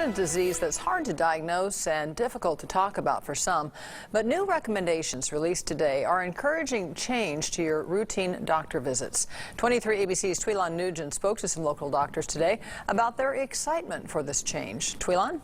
a disease that's hard to diagnose and difficult to talk about for some. But new recommendations released today are encouraging change to your routine doctor visits. 23 ABC's Tweelan Nugent spoke to some local doctors today about their excitement for this change. Tweelan?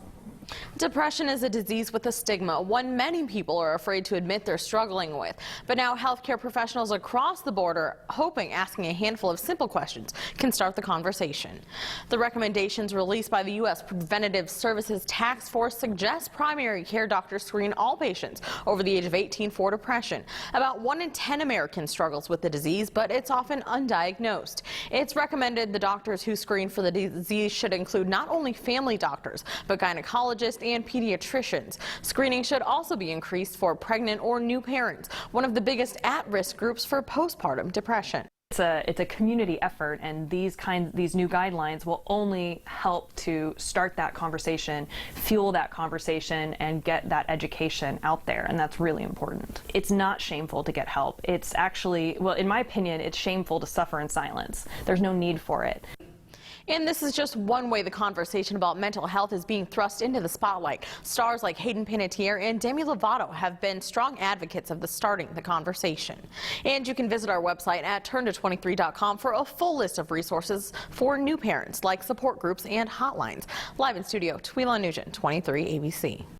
Depression is a disease with a stigma, one many people are afraid to admit they're struggling with. But now healthcare professionals across the board are hoping asking a handful of simple questions can start the conversation. The recommendations released by the U.S. Preventative Services Task Force suggest primary care doctors screen all patients over the age of 18 for depression. About 1 in 10 Americans struggles with the disease, but it's often undiagnosed. It's recommended the doctors who screen for the disease should include not only family doctors, but gynecologists and pediatricians. Screening should also be increased for pregnant or new parents, one of the biggest at-risk groups for postpartum depression. It's a community effort, and these new guidelines will only help to start that conversation, fuel that conversation, and get that education out there, and that's really important. It's not shameful to get help. It's actually, well, in my opinion, it's shameful to suffer in silence. There's no need for it. And this is just one way the conversation about mental health is being thrust into the spotlight. Stars like Hayden Panettiere and Demi Lovato have been strong advocates of starting the conversation. And you can visit our website at turnto23.com for a full list of resources for new parents, like support groups and hotlines. Live in studio, Tweelan Nugent, 23 ABC.